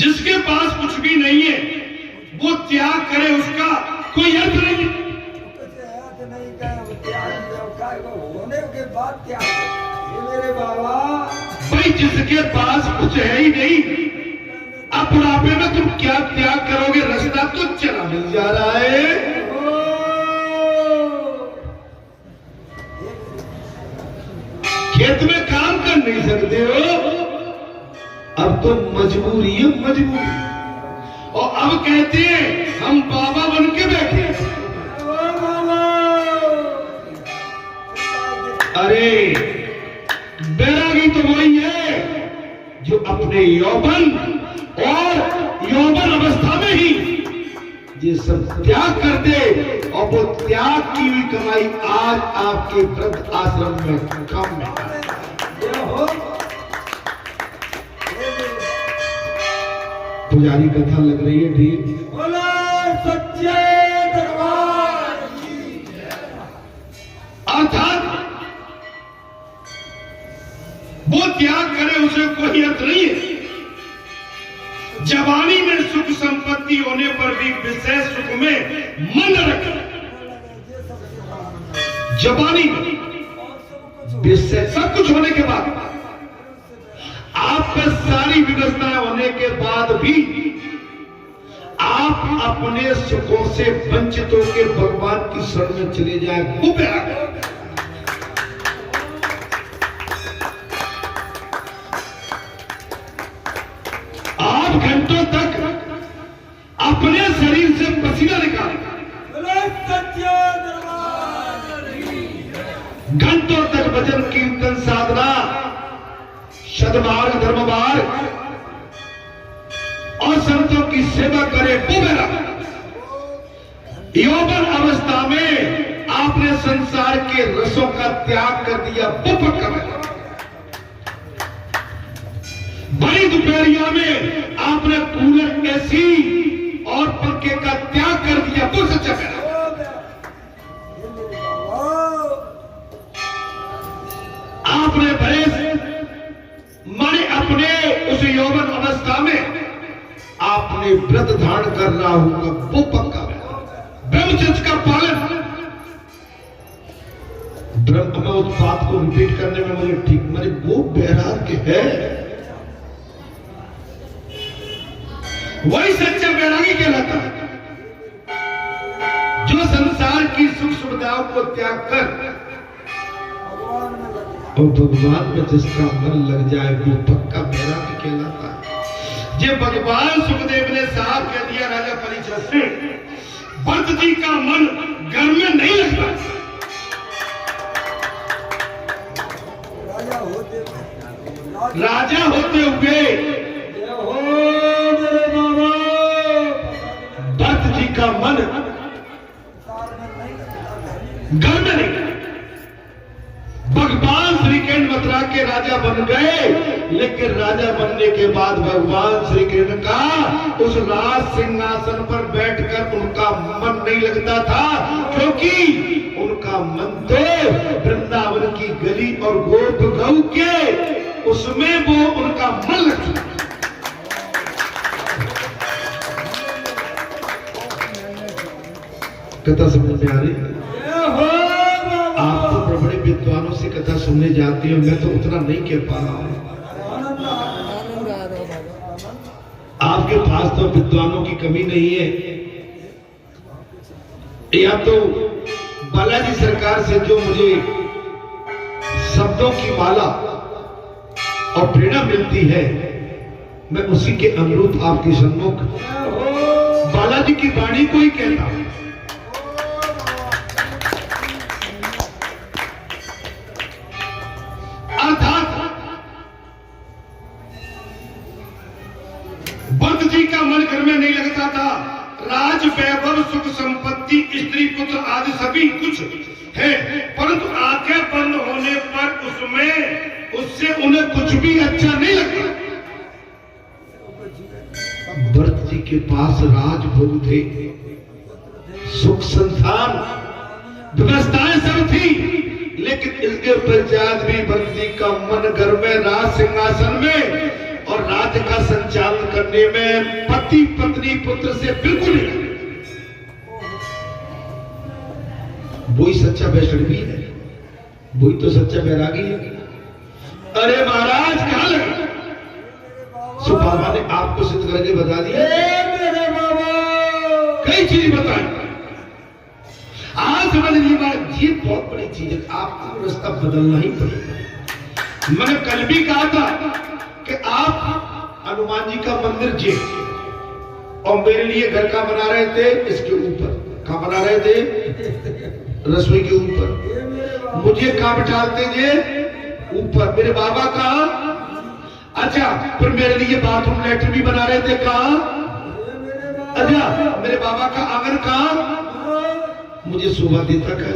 जिसके पास कुछ भी नहीं है वो त्याग करे, उसका कोई अर्थ नहीं। होने के बाद त्याग मेरे बाबा भाई जिसके पास कुछ है ही नहीं, अब बुढ़ापे में तुम क्या त्याग करोगे? रास्ता तो चला मिल जा रहा है। खेत में काम कर नहीं सकते हो, अब तो मजबूरी है, मजबूरी। और अब कहते हैं हम बाबा बन के बैठे। अरे बैरागी तो वही है जो अपने यौवन और यौवन अवस्था में ही ये सब त्याग कर दे, और वो त्याग की हुई कमाई आज आपके वृद्ध आश्रम में काम में। पुजारी कथा लग रही है ठीक। सच्चे दरबार अर्थात वो त्याग करे उसे कोई अर्थ नहीं है। जवानी में सुख संपत्ति होने पर भी विषय सुख में मन रखे। जवानी में विषय सब कुछ होने के बाद, आप पर सारी व्यवस्थाएं होने के बाद भी आप अपने सुखों से वंचित होकर भगवान की शरण में चले जाए, वो बैराग। आप घंटों तक अपने शरीर से पसीना निकालें, घंटों तक भजन कीर्तन साधना सद्मार्ग धर्ममार्ग और संतों की सेवा करे, वो बैराग। यौवन अवस्था में आपने संसार के रसों का त्याग कर दिया, वो पक्का बैराग। बड़ी दोपहरिया में आपने कूलर एसी और पंखे का त्याग कर दिया, वो सच्चा बैराग। आपने भले माने अपने उस यौवन अवस्था में आपने व्रत धारण कर रहा होगा, वो पक्का बैराग। ब्रह्मचर्य का पालन। ब्रह्म में उस बात को रिपीट करने में मुझे ठीक माने, वो बैराग है, वही सच्चा बैरागी कहलाता है, जो संसार की सुख सुविधाओं को त्याग कर और भगवान में जिसका मन लग जाए, वो पक्का बैरागी कहलाता है। ये भगवान सुखदेव ने साफ कह दिया राजा परीक्षित से, भरत जी का मन घर में नहीं लगता। राजा होते हुए भरत जी का मन घर में नहीं। भगवान श्रीकृष्ण मथुरा के राजा बन गए, लेकिन राजा बनने के बाद भगवान श्रीकृष्ण का उस राज सिंहासन पर बैठकर उनका मन नहीं लगता था, क्योंकि उनका मन तो वृंदावन की गली और गोप गऊ के उसमें वो उनका मन लगता। कथा समझ में आ रही? आप तो बड़े विद्वानों से कथा सुनने जाते हो, मैं तो उतना नहीं कह पा रहा हूं। आपके पास तो विद्वानों की कमी नहीं है, या तो बालाजी सरकार से जो मुझे शब्दों की माला और प्रेरणा मिलती है, मैं उसी के अनुरूप आपके सम्मुख बालाजी की वाणी को ही कहता हूं। भरत जी का मन घर में नहीं लगता था। राज वैभव सुख संपत्ति स्त्री पुत्र आदि सभी कुछ है, परंतु आंखें बंद होने पर उससे उन्हें कुछ भी अच्छा नहीं लगता। भरत जी के पास राजभोग थे, सुख संसार व्यवस्थाएं सब थी, लेकिन इसके पश्चात भी भरत जी का मन घर में राज सिंहासन में और राज्य का संचालन करने में पति पत्नी पुत्र से बिल्कुल नहीं। वही सच्चा वैष्णवी है, वही तो सच्चा बैरागी है। अरे महाराज कहां लगे? सो बाबा ने आपको सिद्ध करके बता दिया, मेरे बाबा कई चीज बताई। आज समझ लीजिए बात, ये बहुत बड़ी चीज है, आपको रास्ता बदलना ही पड़ेगा। मैंने कल भी कहा था कि आप हनुमान जी का मंदिर जी और मेरे लिए घर का बना रहे थे, इसके ऊपर कहां बना रहे थे? रसोई के ऊपर। मुझे कहां बिठाते थे? ऊपर। मेरे बाबा कहां? अच्छा, फिर मेरे लिए बाथरूम लेटर भी बना रहे थे, कहां? अच्छा, मेरे बाबा का आंगन कहां? मुझे शोभा देता कहा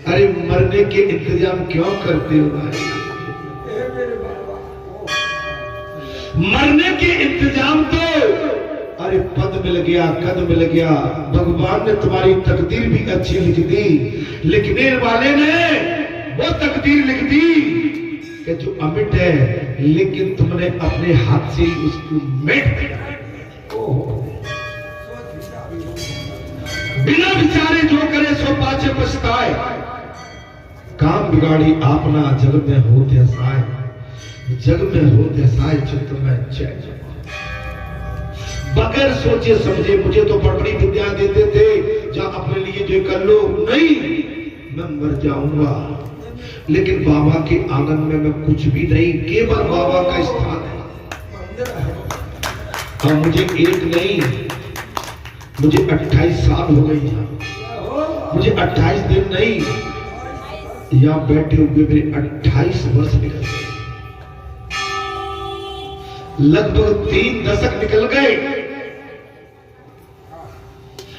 अरे मरने के इंतजाम क्यों करते हो भाई? मरने के इंतजाम तो, अरे पद मिल गया, कद मिल गया, भगवान ने तुम्हारी तकदीर भी अच्छी लिख दी। लिखने वाले ने वो तकदीर लिख दी कि जो अमिट है, लेकिन तुमने अपने हाथ से उसको मिट दिया। बिना विचारे जो करे सो पाछे पछताए, काम बिगाड़ी आपना जग में हो साय, जग में हो साय चित्त में जय। बगैर सोचे समझे मुझे तो बड़ी विद्या देते थे, जा अपने लिए जो कर लो, नहीं मैं मर जाऊंगा, लेकिन बाबा के आंगन में मैं कुछ भी नहीं, केवल बाबा का स्थान है। हाँ, मुझे एक नहीं, मुझे 28 साल हो गई, मुझे 28 दिन नहीं, यहां बैठे हुए मेरे 28 वर्ष निकल गए, लगभग 3 दशक निकल गए।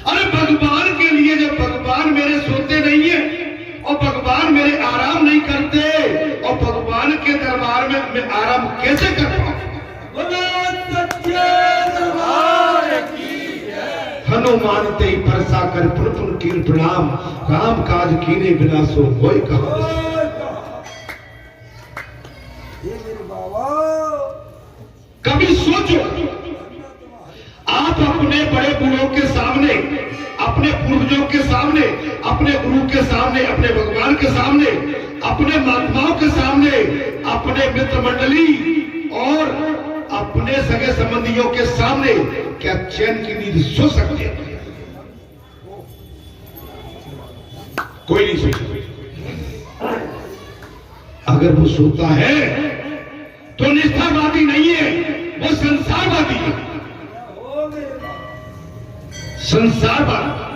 अरे भगवान के लिए, जब भगवान मेरे सोते नहीं है और भगवान मेरे आराम नहीं करते, और भगवान के दरबार में मैं आराम कैसे कर पाऊं? हनुमान ते परसा कर पुन कीर प्रणाम, काम काज कीने बिना सो कोई कहा। कभी सोचो, आप अपने बड़े बूढ़ों के सामने, अपने पूर्वजों के सामने, अपने गुरु के सामने, अपने भगवान के सामने, अपने महात्माओं के सामने, अपने मित्र मंडली और अपने सगे संबंधियों के सामने क्या चैन की नींद सो सकते हैं? कोई नहीं सोचता। अगर वो सोता है तो निष्ठावादी नहीं है, वो संसारवादी है। संसारवादी।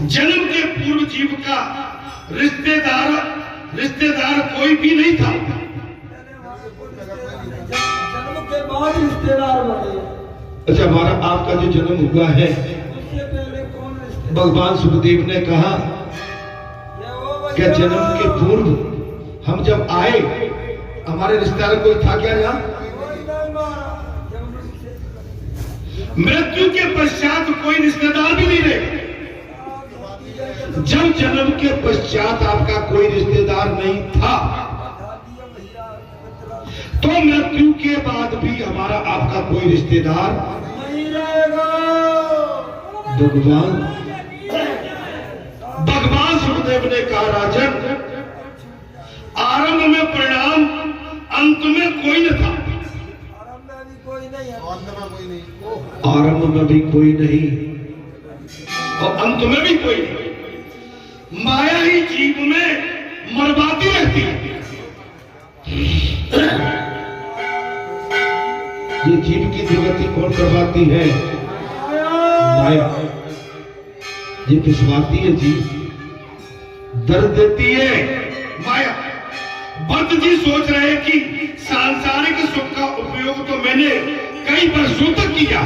जन्म के पूर्व जीव का रिश्तेदार कोई भी नहीं था, जन्म के बाद रिश्तेदार बने। अच्छा, हमारा आपका जो जन्म हुआ है, उससे पहले कौन रिश्तेदार? भगवान सुखदेव ने कहा कि जन्म के पूर्व हम जब आए, हमारे रिश्तेदार कोई था क्या यहाँ? मृत्यु के पश्चात कोई रिश्तेदार भी नहीं रहे। जब जन्म के पश्चात आपका कोई रिश्तेदार नहीं था, तो मृत्यु के बाद भी हमारा आपका कोई रिश्तेदार नहीं रहेगा। भगवान सुखदेव ने कहा, राजन, आरंभ में परिणाम, अंत में कोई न था। आरंभ में भी कोई नहीं और अंत में भी कोई नहीं। माया ही जीव में मरवाती रहती है। ये जीव की दुर्गति कौन करवाती है? माया। ये पिछवाती है जीव, दर्द देती है माया। भक्त जी सोच रहे हैं कि सांसारिक सुख का उपयोग तो मैंने कई वर्षों तक किया।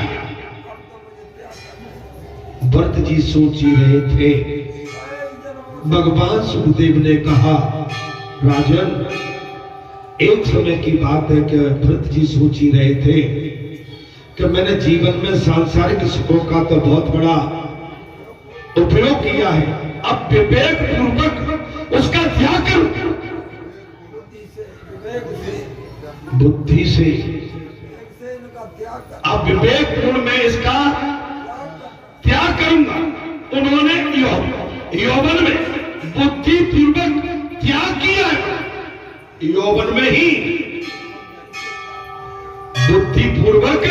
भक्त जी सोच ही रहे थे। भगवान सुखदेव ने कहा, राजन, एक समय की बात है कि भरत जी सोच ही रहे थे कि मैंने जीवन में सांसारिक सुखों का तो बहुत बड़ा उपयोग किया है, अब विवेक पूर्वक उसका त्याग करूं। विवेक से बुद्धि से। इनका त्याग कर अब विवेक पूर्ण में इसका त्याग करूंगा। उन्होंने यौवन में बुद्धि पूर्वक त्याग किया है। यौवन में ही बुद्धि पूर्वक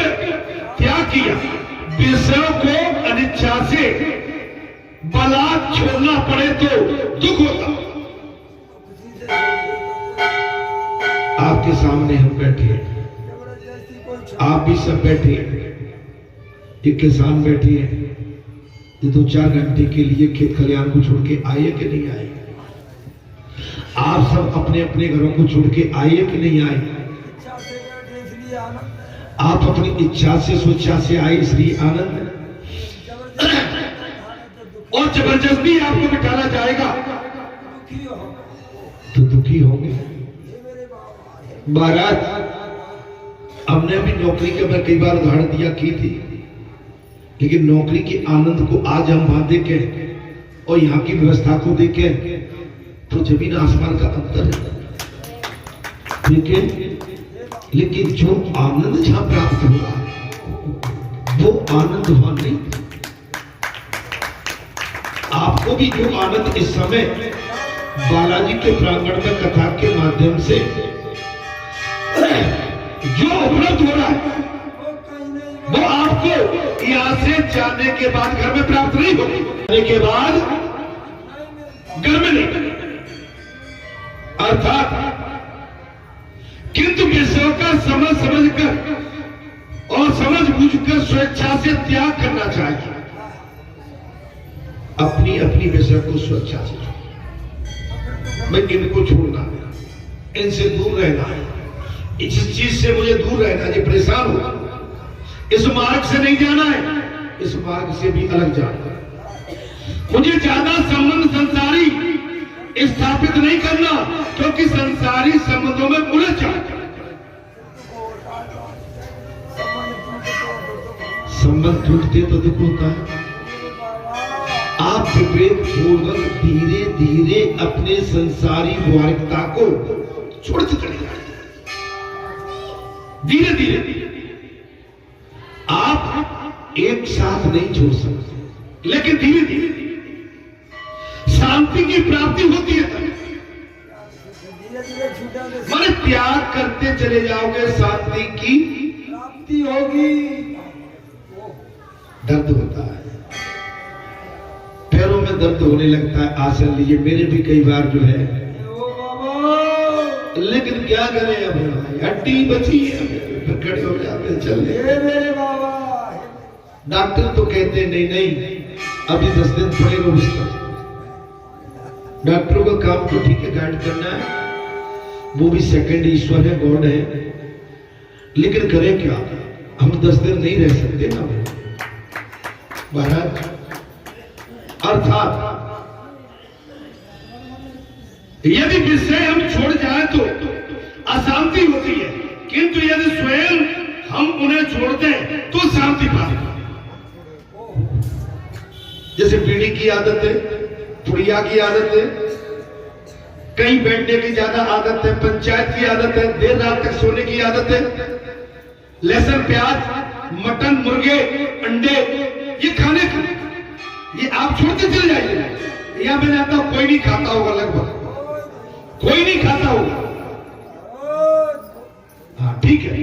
त्याग किया। विषयों को अनिच्छा से बलात् छोड़ना पड़े तो दुख होता। किसी से आपके सामने हम बैठे हैं, जबरदस्ती कोई आप भी सब बैठे हैं, एक किसान बैठे हैं, ये 2-4 घंटे के लिए खेत खलिहान को छोड़ के आए कि नहीं आए? आप सब अपने अपने घरों को छोड़ के आए कि नहीं आए? इच्छा से बैठे इसलिए आनंद है। आप अपनी इच्छा से स्वेच्छा से आए इसलिए आनंद है। और जबरदस्ती आपको बिठाना जाएगा दुखी हो तो दुखी होंगे। ये मेरे बाबा है। महाराज, हमने अभी नौकरी के मैं कई बार उदाहरण दिया की थी, लेकिन नौकरी के आनंद को आज हम वहां देखें और यहाँ की व्यवस्था को देखें तो जमीन आसमान का अंतर है। ठीक है, लेकिन जो आनंद जहां प्राप्त हुआ वो आनंद वहां नहीं। आपको भी जो आनंद इस समय बालाजी के प्रांगण में कथा के माध्यम से जो उपलब्ध हो रहा है वो कहीं नहीं वो आपको यहां से जाने के बाद घर में प्राप्त नहीं होगी। जाने के बाद घर में नहीं, अर्थात किंतु विषयों का समझ कर और समझ बूझकर स्वेच्छा से त्याग करना चाहिए। अपनी अपनी विषय को स्वेच्छा से, मैं इनको छोड़ना है, इनसे दूर रहना है, इस चीज से मुझे दूर रहना है, परेशान हो, इस मार्ग से नहीं जाना है, इस मार्ग से भी अलग जाना है। मुझे ज्यादा संबंध संसारी स्थापित नहीं करना, क्योंकि संसारी संबंधों में उलझ जाता। संबंध टूटते तो दुख होता है। आप विवेक पूर्वक धीरे धीरे अपने संसारी वारिकता को छोड़ते चले जाए। धीरे धीरे आप एक साथ नहीं छोड़ सकते, लेकिन धीरे धीरे शांति की प्राप्ति होती है। धीरे धीरे छूटा माने त्याग करते चले जाओगे, शांति की प्राप्ति होगी। दर्द होता है, पैरों में दर्द होने लगता है। आसन लिए मेरे भी कई बार जो है, ओ बाबा, लेकिन क्या करें, अब हड्डी बची है, फिर खड़े हो जाते चलने। ये मेरे बाबा है। डॉक्टर तो कहते नहीं नहीं अभी 10 दिन पड़े रहो बिस्तर। डॉक्टरों का काम तो ठीक है, गाइड करना है, वो भी सेकंड ईश्वर है, गॉड है, लेकिन करें क्या, हम 10 दिन नहीं रह सकते ना महाराज। अर्थात यदि विषय हम छोड़ जाए तो अशांति होती है, किंतु यदि स्वयं हम उन्हें छोड़ते हैं तो शांति पाते हैं। जैसे बीड़ी की आदत है, पुड़िया की आदत है, कहीं बैठने की ज्यादा आदत है, पंचायत की आदत है, देर रात तक सोने की आदत है, लहसुन प्याज मटन मुर्गे अंडे ये खाने ये आप छोड़ते चले जाइए। यहां मैं जाता हूं, कोई नहीं खाता होगा, लगभग कोई नहीं खाता होगा। हाँ ठीक है,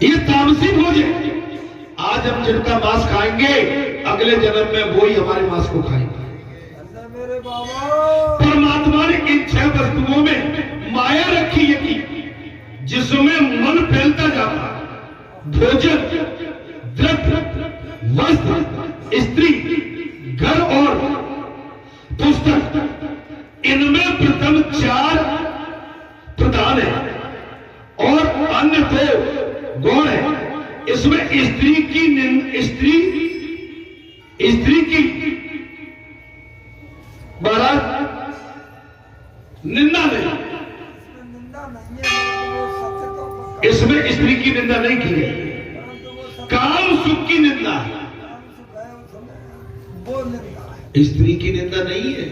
ये तामसी भोजन। आज हम जिनका मांस खाएंगे, अगले जन्म में वो ही हमारे मांस को खाएंगे। मेरे बाबा, परमात्मा ने इन 6 वस्तुओं में माया रखी है कि जिसमें मन फैलता जाता है। भोजन, द्रव्य, वस्त्र, स्त्री, घर और पुस्तक, इनमें प्रथम 4 प्रधान है और अन्य 2 गौण है। इसमें स्त्री की बारात निंदा नहीं, निंदा नहीं है, वो सत्य तो पक्का। इसमें स्त्री की निंदा नहीं की गई, परंतु वो सत्य काम सुख की निंदा है। वो निंदा है। स्त्री की निंदा नहीं है,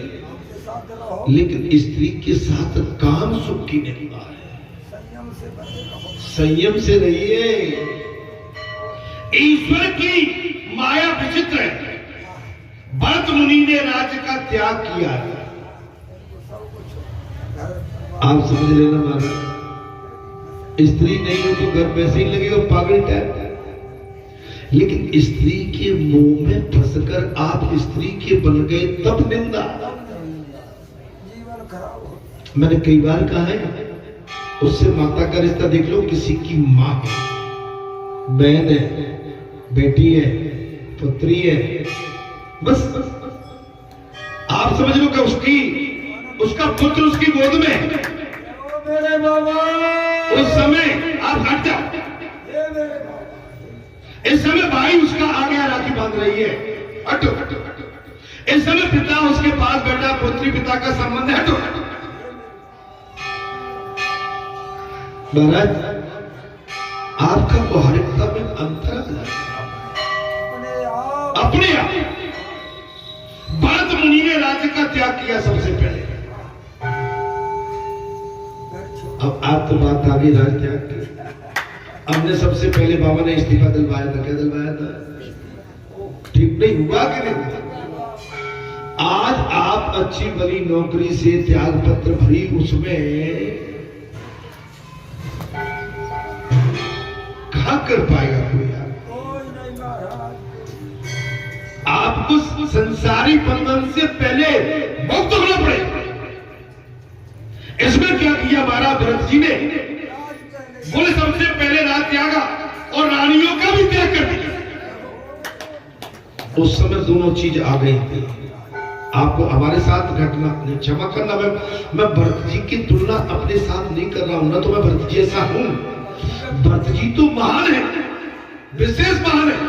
साथ रहो, लेकिन स्त्री के साथ काम सुख की निंदा है। संयम से बने रहो। संयम से रहिए। ईश्वर की माया विचित्र है। भरत मुनि ने राज्य का त्याग किया है। सब कुछ घर आप समझ लेना महाराज, स्त्री नहीं हो तो घर वैसे ही लगेगा पागल टाइप। लेकिन स्त्री के मुंह में फंसकर आप स्त्री के बन गए तब निंदा। जीवन खराब हो। मैंने कई बार कहा है, उससे माता का रिश्ता देख लो। किसी की माँ है, बहन है, बेटी है, पुत्री है, बस आप समझ लो कि उसका पुत्र उसकी गोद में है। ओ मेरे बाबा, उस समय आप हट जाओ। ये मेरे बाबा, इस समय भाई उसका आगे राखी बांध रही है, हटो हटो हटो। इस समय पिता उसके पास बैठा, पुत्री पिता का संबंध है, हटो हटो। महाराज, आपका व्यवहारिकता में अंतर आ जाए अपने आप। भरत मुनि ने राज्य का त्याग किया सबसे पहले। अब आप तो बात आ गई राज त्याग की। हमने सबसे पहले बाबा ने इस्तीफा दिलवाया था। क्या दिलवाया था? ठीक नहीं हुआ कि नहीं हुआ? आज आप अच्छी बड़ी नौकरी से त्याग पत्र भरी, उसमें कहां कर पाएगा कोई? आपको संसारी बंधन से पहले मुक्त होना पड़ेगा। इसमें क्या किया हमारा भरत जी ने? बोले सबसे पहले राज त्यागा और रानियों का भी त्याग कर दिया। उस समय दोनों चीज आ गई थी। आपको हमारे साथ घटना, क्षमा करना, मैं भरत जी की तुलना अपने साथ नहीं कर रहा हूं ना, तो मैं भरत जी ऐसा हूं। भरत जी तो महान है, विशेष महान है,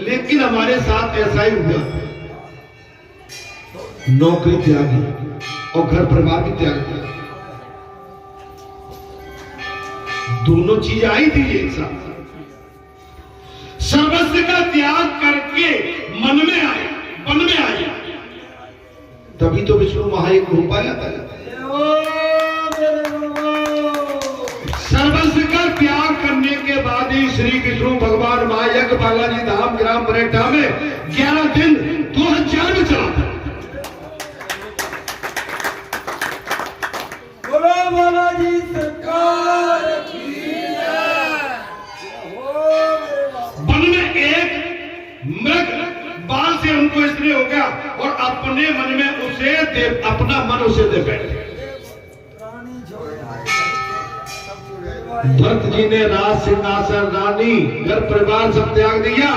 लेकिन हमारे साथ ऐसा ही हुआ। नौकरी त्यागी और घर परिवार भी त्याग दिया। दोनों चीज आई थी एक साथ। सर्वस्व का त्याग करके मन में आए, वन में आए, तभी तो विष्णु महायज्ञ हो पाया था। सर्वस्व का त्याग करने के बाद ही श्री कृष्ण भगवान महायज्ञ बालाजी धाम ग्राम बरेठा में 11 दिन 2000 में चला था। बोलो बालाजी सरकार की जय। वन में एक मृग बाल से उनको इसलिए हो गया और अपने मन में उसे दे, अपना मन उसे दे बैठे। प्राणी छोड़े आए, भरत जी ने राज सिंहासन, रानी, घर परिवार सब त्याग दिया।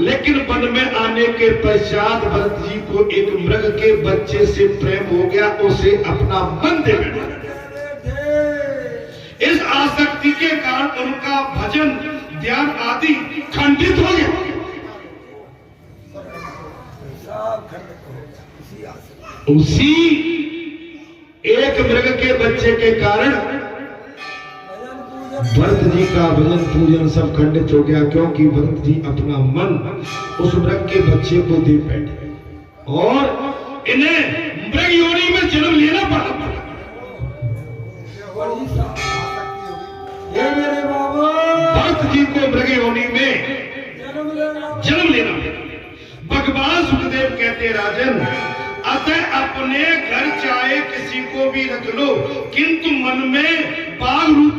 लेकिन वन में आने के पश्चात भरत जी को एक मृग के बच्चे से प्रेम हो गया, उसे अपना मन दे बैठा। इस आसक्ति के कारण उनका भजन ध्यान आदि खंडित हो गया। उसी एक मृग के बच्चे के कारण भरत जी का भजन पूजन सब खंडित हो गया, क्योंकि भरत जी अपना मन उस मृग के बच्चे को दे बैठे और इन्हें मृग योनि में जन्म लेना पड़ा। भरत जी को मृग योनि में जन्म लेना पड़ा। भगवान सुखदेव कहते, राजन, अतः अपने घर चाहे किसी को भी रख लो, किंतु मन में बाघ रूप,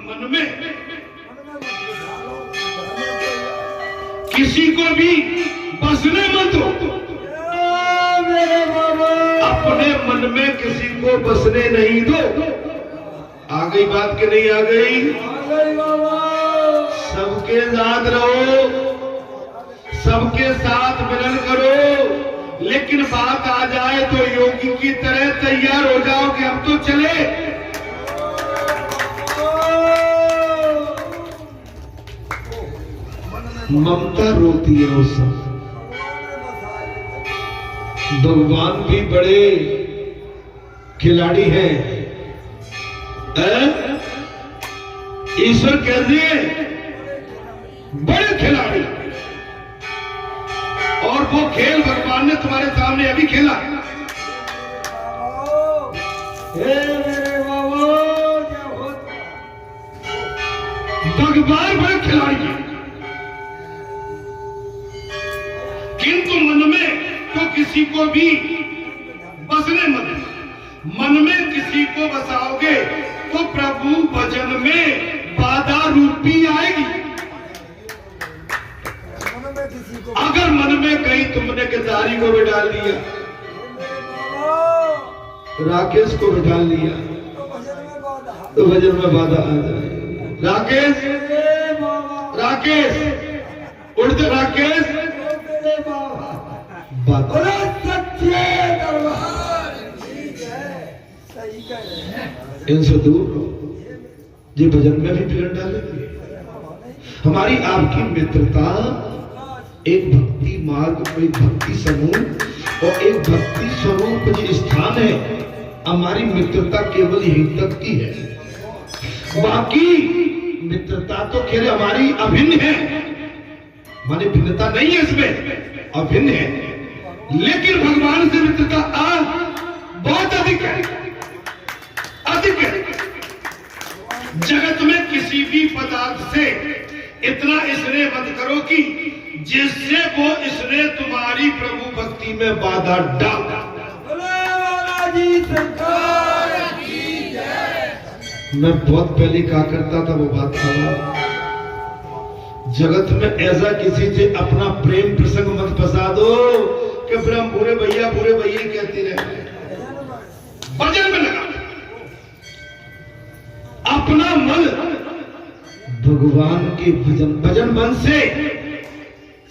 मन में किसी को भी बसने मत दो। अपने मन में किसी को बसने नहीं दो। आ गई बात कि नहीं आ गई? सबके साथ रहो, सबके साथ मिलन करो, लेकिन बात आ जाए तो योगी की तरह तैयार हो जाओ कि हम तो चले। ममता रोती है उस समय। भगवान भी बड़े खिलाड़ी हैं। ईश्वर कैसे बड़े खिलाड़ी, और वो खेल भगवान ने तुम्हारे सामने अभी खेला। हे मेरे बाबा क्या होता भगवान बड़े खिलाड़ी हैं, किंतु मन में तो किसी को भी बसने मत। मन में किसी को बसाओगे तो प्रभु भजन में बाधा रूपी आएगी। मन में किसी को अगर मन में कहीं तुमने केदारी को भी डाल दिया, मेरे बाबा राकेश को भी डाल दिया, तो भजन में बाधा तो भजन में बाधा आ जाए। राकेश, हे बाबा राकेश उड़ते, राकेश मेरे बाबा बाधा। बोले सच्चे दरबार ठीक है सही कह रहे हैं इनसे दूर रहो, ये भजन में भी बिगड़ डालेंगे। हमारी आपकी मित्रता एक भक्ति मार्ग, एक भक्ति समूह और एक भक्ति स्वरूप जो स्थान है, हमारी मित्रता केवल यहीं तक की है। बाकी मित्रता तो खेल हमारी अभिन्न है, माने भिन्नता नहीं है इसमें, अभिन्न है। लेकिन भगवान से मित्रता बहुत अधिक है, अधिक है। जगत में किसी भी पदार्थ से इतना स्नेह मत करो कि जिससे वो स्नेह तुम्हारी प्रभु भक्ति में बाधा डाल। बोले बालाजी सरकार की जय। मैं बहुत पहले कहा करता था वो बात था, जगत में ऐसा किसी से अपना प्रेम प्रसंग मत फंसा दो कि फिर हम पूरे भैया कहते रहे। भजन में लगा अपना मन भगवान के भजन मन से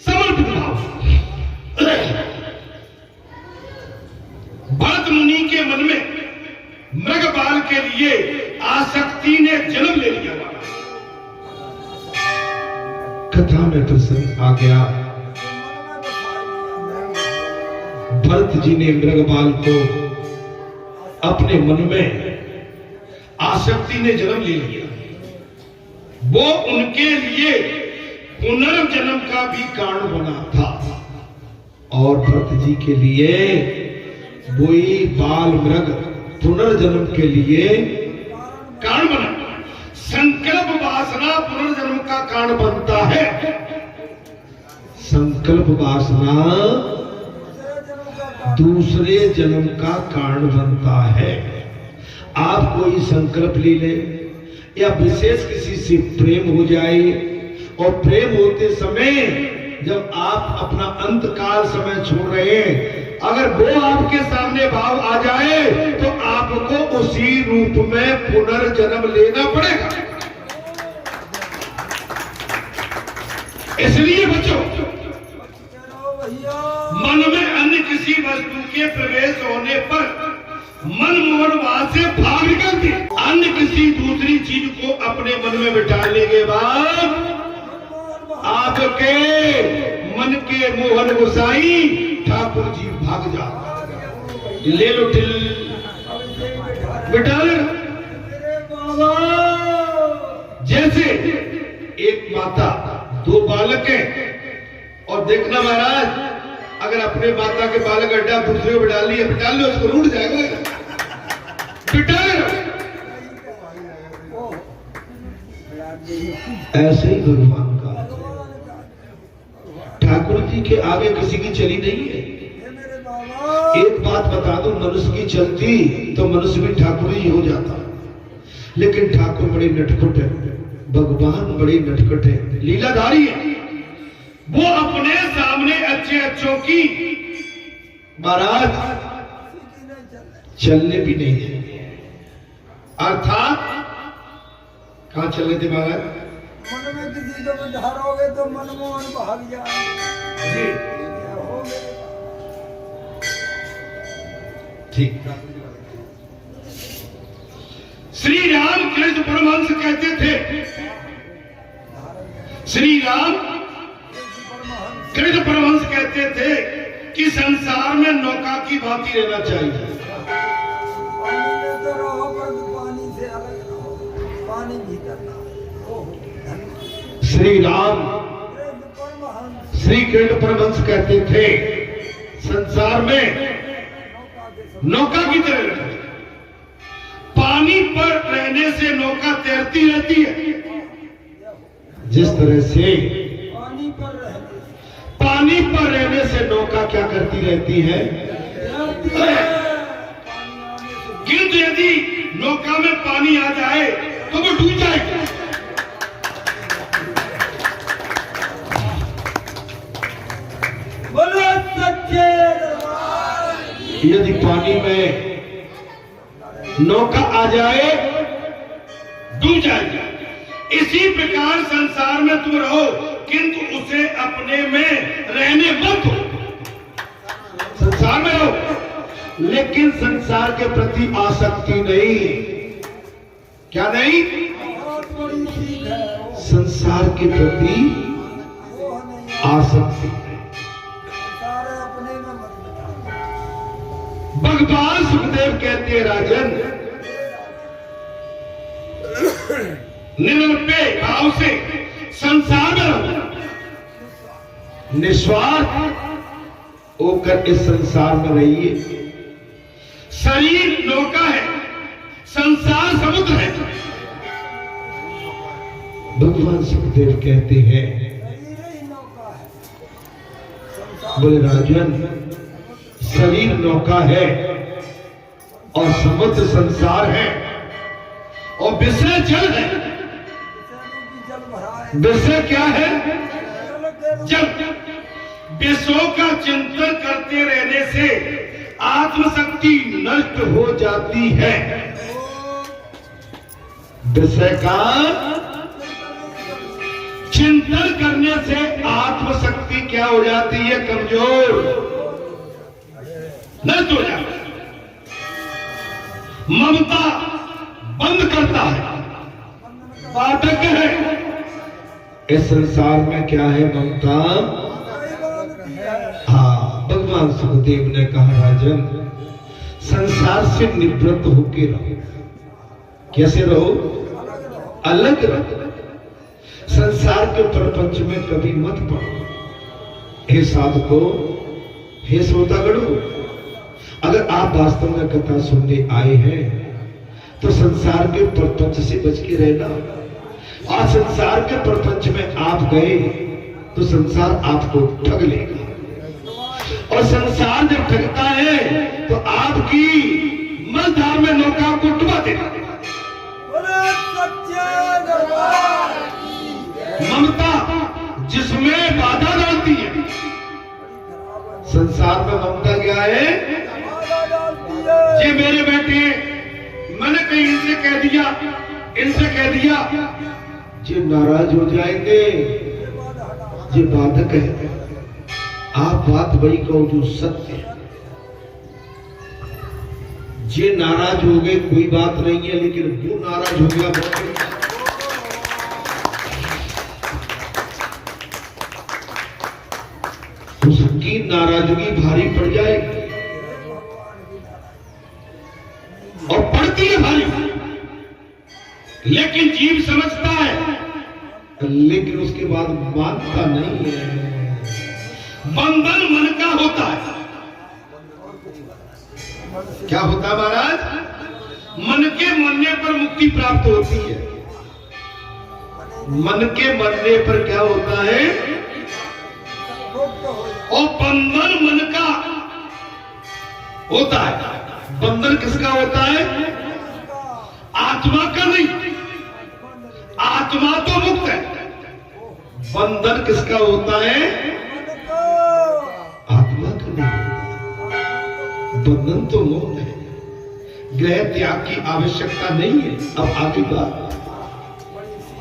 समर्पित भाव। भरत मुनि के मन में मृगपाल के लिए आसक्ति ने जन्म ले लिया। कथा में प्रसंग आ गया, भरत जी ने मृगपाल को अपने मन में आसक्ति ने जन्म ले लिया। वो उनके लिए पुनर्जन्म का भी कारण बना था, और भरत जी के लिए वही बाल मृग पुनर्जन्म के लिए कारण बना। संकल्प वासना पुनर्जन्म का कारण बनता है। संकल्प वासना दूसरे जन्म का कारण बनता है। आप कोई संकल्प ले लें या विशेष किसी से प्रेम हो जाए, और प्रेम होते समय जब आप अपना अंतकाल समय छोड़ रहे हैं, अगर वो आपके सामने भाव आ जाए तो आपको उसी रूप में पुनर्जन्म लेना पड़ेगा। इसलिए बच्चों, मन में अन्य किसी वस्तु के प्रवेश होने पर मन मोहन वहां से भाग निकलती। अन्य किसी दूसरी चीज को अपने मन में बिठाने के बाद आपके मन के मोहन गोसाई ठाकुर जी भाग जा। ले लो ढिल, बिठा ले। जैसे एक माता दो बालक हैं, और देखना महाराज, अगर अपने माता के बालक अड्डा दूसरे को बिठा लिया, बिठा लो, उसको रूठ जाएगा। बिठा लो। ऐसे ही भगवान का ठाकुर जी के आगे किसी की चली नहीं है। एक बात बता दूं, मनुष्य की चलती तो मनुष्य भी ठाकुर ही हो जाता, लेकिन ठाकुर बड़े नटखट है, भगवान बड़े नटखट है, लीलाधारी है। वो अपने सामने अच्छे अच्छों की महाराज चलने भी नहीं देते। अर्थात कहां चले थे महाराज? मन में किसी को बिठारोगे तो मनमोहन भाग जाए जी ठीक। श्री राम कृष्ण परमहंस कहते थे, श्री राम कृष्ण परमहंस कहते थे कि संसार में नौका की भांति रहना चाहिए। पानी में तो रहो पर पानी से अलग रहो, पानी भीतर ना रहो। श्री राम श्री कृष्ण परमहंस कहते थे संसार में नौका की तरह रहना। पानी पर रहने से नौका तैरती रहती है, जिस तरह से पानी पर रहने से नौका क्या करती रहती है, किंतु यदि नौका में पानी आ जाए तो वो डूब जाएगी। बोलो सच्चे दरबार की। यदि पानी में नौका आ जाए डूब जाएगा। इसी प्रकार संसार में तुम रहो, किंतु उसे अपने में रहने मत दो। संसार में रहो लेकिन संसार के प्रति आसक्ति नहीं। क्या नहीं? बहुत बड़ी सीख है। संसार के प्रति वो नहीं है। आसक्ति नहीं। सारे अपने में मत बिठाओ। भगवान सुखदेव कहते हैं राजन, निरंपेय भाव से संसार में रहो, निस्वार्थ होकर इस संसार में रहिए। शरीर नौका है, संसार समुद्र है। भगवान सुखदेव कहते हैं, शरीर ही नौका है। संसार बोले राजन, शरीर नौका है और समुद्र संसार है और विषय जल है। की जल भरा है। विषय क्या है? जल जल। विषयों का चिंतन करते रहने से आत्मशक्ति नष्ट हो जाती है। विषय का चिंतन करने से आत्मशक्ति क्या हो जाती है? कमजोर, नष्ट हो जाती है। ममता बंद करता है, बाधक है। इस संसार में क्या है? ममता। हाँ, भगवान सुखदेव ने कहा राजन, संसार से निवृत्त होके रहो। कैसे रहो? अलग रहो। संसार के प्रपंच में कभी मत पड़ो। हे साधको, हे श्रोतागणों, अगर आप वास्तव में कथा सुनने आए हैं तो संसार के प्रपंच से बच के रहना। और संसार के प्रपंच में आप गए तो संसार आपको ठग लेगा, और संसार जब ठगता है तो आपकी मलधार में नौका को डुबा देगा। बोलो सच्चे दरबार की। ममता जिसमें बाधा डालती है। संसार में ममता क्या है? बाधा डालती है। ये मेरे बेटे, मैंने कहीं इनसे कह दिया, इनसे कह दिया, ये नाराज हो जाएंगे, ये बाधक है। आप बात वही कहो जो सत्य है। ये नाराज हो गए कोई बात नहीं है, लेकिन वो नाराज हो गया बहुत बड़ी बात। उसकी नाराजगी भारी पड़ जाएगी, और पड़ती है भारी। लेकिन जीव समझता है, लेकिन उसके बाद मानता नहीं है। बंधन मन का होता है। क्या होता है महाराज? मन के मरने पर मुक्ति प्राप्त होती है। मन के मरने पर क्या होता है? और बंधन मन का होता है। बंधन किसका होता है? आत्मा का नहीं। आत्मा तो मुक्त है। बंधन किसका होता है? आत्मा का नहीं। बंधन तो मोह है। ग्रह त्याग की आवश्यकता नहीं है। अब आगे बात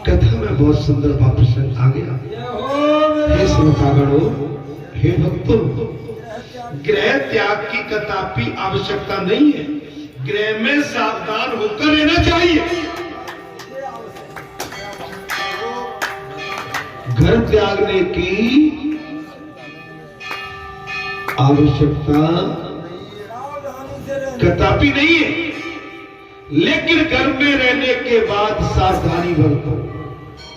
कथा में बहुत सुंदर प्रसंग आ गया। हे श्रोतागणों, हे भक्तों, ग्रह त्याग की कदापि आवश्यकता नहीं है। ग्रह में सावधान होकर रहना चाहिए। घर त्यागने की आवश्यकता कदापि नहीं है, लेकिन घर में रहने के बाद सावधानी बरतो।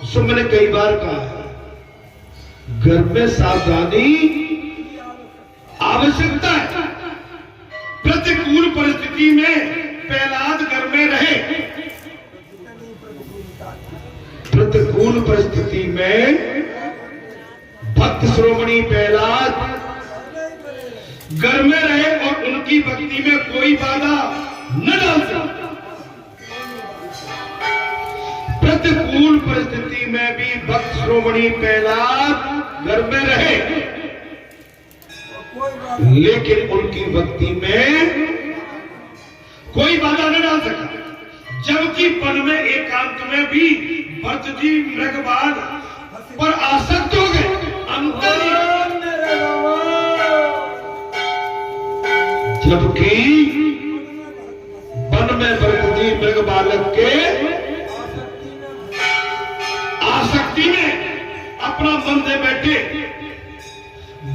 सो मैंने कई बार कहा है, घर में सावधानी आवश्यकता है। प्रतिकूल परिस्थिति में प्रहलाद घर में रहे, इतनी प्रतिकूलता थी। प्रतिकूल परिस्थिति में भक्त श्रोमणी प्रहलाद घर में रहे और उनकी भक्ति में कोई बाधा न डाल सका। प्रतिकूल परिस्थिति में भी भक्त श्रोमणी प्रहलाद घर में रहे, कोई बात लेकिन उनकी भक्ति में कोई बाधा न डाल सका। जबकि वन में एकांत में भी भरत जी मृगवाद पर आसक्त हो गए। अंतर जबकि वन में भरत जी मृग बालक के आसक्ति में अपना मन दे बैठे,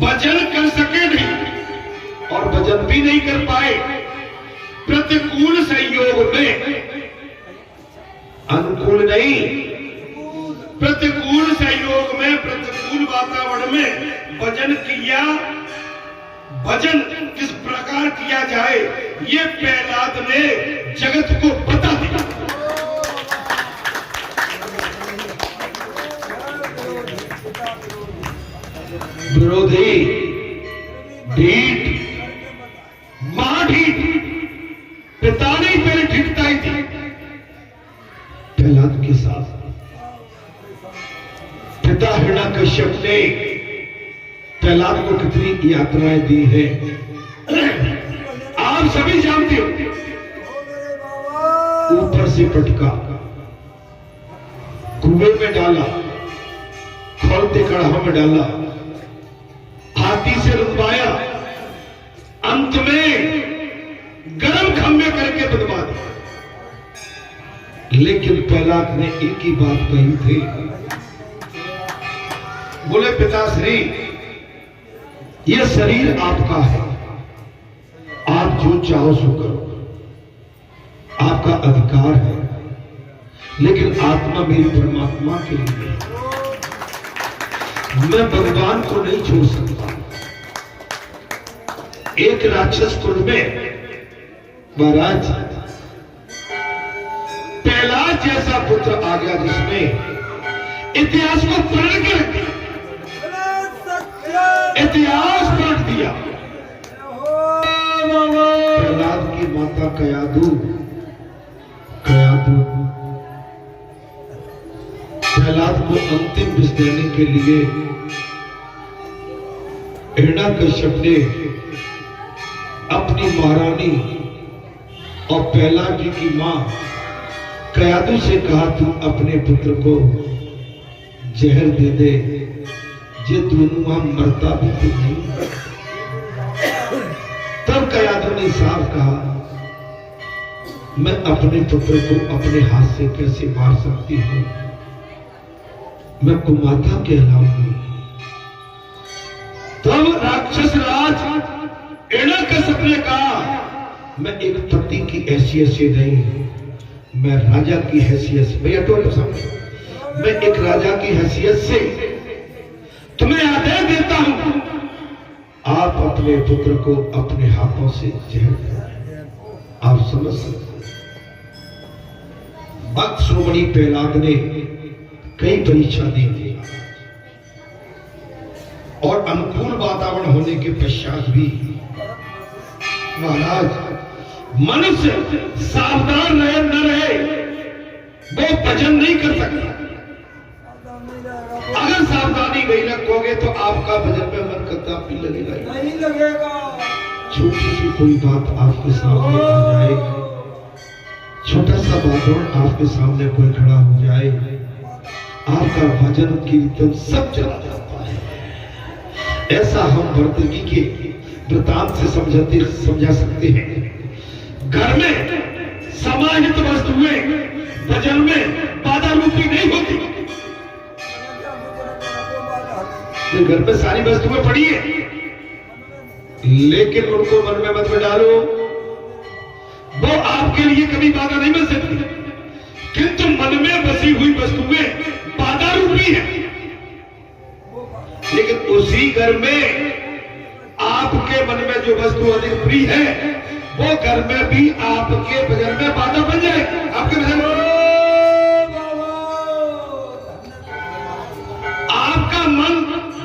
भजन कर सके नहीं और भजन भी नहीं कर पाए। प्रतिकूल संयोग में, अनुकूल नहीं, प्रतिकूल संयोग में, प्रतिकूल वातावरण में भजन किया। भजन किस प्रकार किया जाए ये प्रहलाद ने जगत को बता दिया। विरोधी ढीठ, मां ढीठ, पिता नहीं पहले ढीठता ही थी प्रहलाद के साथ। पिता हिरण्यकश्यप ने प्रहलाद को कितनी यातनाएं दी है आप सभी जानते हो। ऊपर से पटका, कुएं में डाला, खोलते कड़ाह में डाला, हाथी से रुकवाया, अंत में गरम खंभे करके बदवा दिया। लेकिन प्रहलाद ने एक ही बात कही थी, बोले पिताश्री यह शरीर आपका है, आप जो चाहो सो करो, आपका अधिकार है, लेकिन आत्मा मेरी परमात्मा के लिए है। मैं भगवान को नहीं छोड़ सकता। एक राक्षस कुल में महाराज प्रहलाद जैसा पुत्र आ गया जिसने इतिहास को पलट के रख दिया, इतिहास पलट दिया। प्रहलाद की माता कयादू प्रहलाद को अंतिम विष देने के लिए हिरण्यकश्यप ने अपनी महारानी और प्रहलाद जी की मां कयादू से कहा, तू अपने पुत्र को जहर दे दे, ये दोनों वहां मरता भी तो नहीं। तब कयादू ने साफ कहा, मैं अपने पुत्र को अपने हाथ से कैसे मार सकती हूं, मैं कुमाता कहलाऊंगी। तब राक्षस राज हिरण्यकश्यप ने कहा, मैं एक पति की हैसियत से नहीं, मैं राजा की हैसियत से, भैया तो समझो, मैं एक राजा की हैसियत से तुम्हें आदेश देता हूं, आप अपने पुत्र को अपने हाथों से जहर दें। आप समझ सकते। भक्त श्रोमणी प्रहलाद ने कई परीक्षा दी थी और अनुकूल वातावरण होने के पश्चात भी महाराज मनुष्य सावधान रहे न रहे वो भजन नहीं कर सकता। अगर सावधानी नहीं रखोगे तो आपका भजन में मन कदापि लगेगा नहीं लगेगा। छोटी सी कोई बात आपके सामने आ जाए, छोटा सा वातावरण आपके सामने कोई खड़ा हो जाए, आपका भजन कीर्तन सब चला जाता है। ऐसा हम भरत जी के वृतांत से समझा सकते हैं। घर में समाहित वस्तुएं भजन में बाधा रूपी नहीं होती। घर में सारी वस्तुएं पड़ी है, लेकिन उनको मन में मत में डालो, वो आपके लिए कभी बाधा नहीं बन सकती। किंतु मन में बसी हुई वस्तुएं बाधा रूपी है। लेकिन उसी घर में आपके मन में जो वस्तु अधिक प्रिय है वो घर में भी आपके भजन में बाधा बन जाए। आपके भजन आपका मन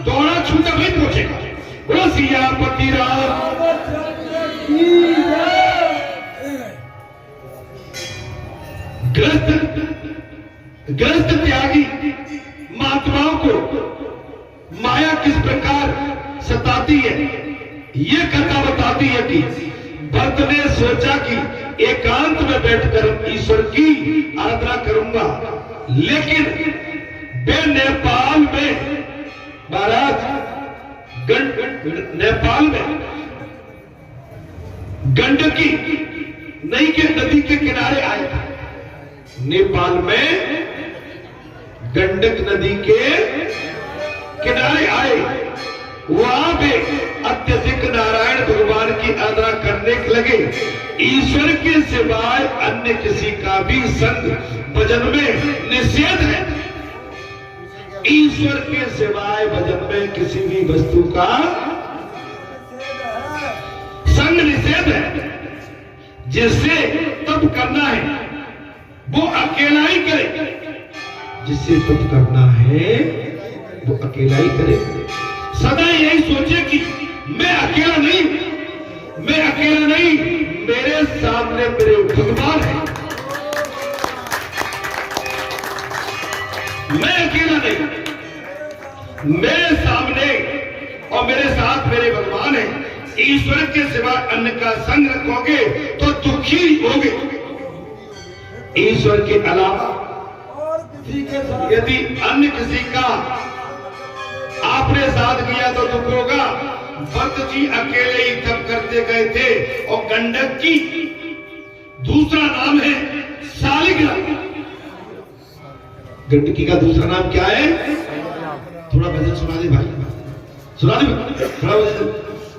दौड़ा छूटा नहीं पहुंचेगा। बोलो सियापति राम। ग्रस्त त्यागी महात्माओं को माया किस प्रकार सताती है, ये कथा बताती है कि भक्त ने सोचा कि एकांत में बैठकर ईश्वर की आराधना करूंगा, लेकिन वे नेपाल में महाराज नेपाल में गंडकी नई के नदी के किनारे आए थे। नेपाल में गंडक नदी के किनारे आए, वहां पे अत्यधिक नारायण भगवान की आराधना करने लगे। ईश्वर के सिवाय अन्य किसी का भी संग भजन में निषेध है। ईश्वर के सिवाय भजन में किसी भी वस्तु का संग निषेध है। जिससे तप करना है वो अकेला ही करे, जिससे तप करना है वो अकेला ही करे। सदा यही सोचे कि मैं अकेला नहीं, मैं अकेला नहीं, मेरे सामने मेरे भगवान है। मैं अकेला नहीं, मेरे सामने और मेरे साथ मेरे भगवान है। ईश्वर के सिवा अन्य का संग रखोगे तो दुखी होगे। ईश्वर के अलावा यदि अन्य किसी का आपने साथ किया तो दुख होगा। भक्त जी अकेले ही तप करते गए थे। और गंडक की दूसरा नाम है शालिग्राम। गंडकी का दूसरा नाम क्या है? थोड़ा भजन सुना दे भाई, सुना दे थोड़ा भजन।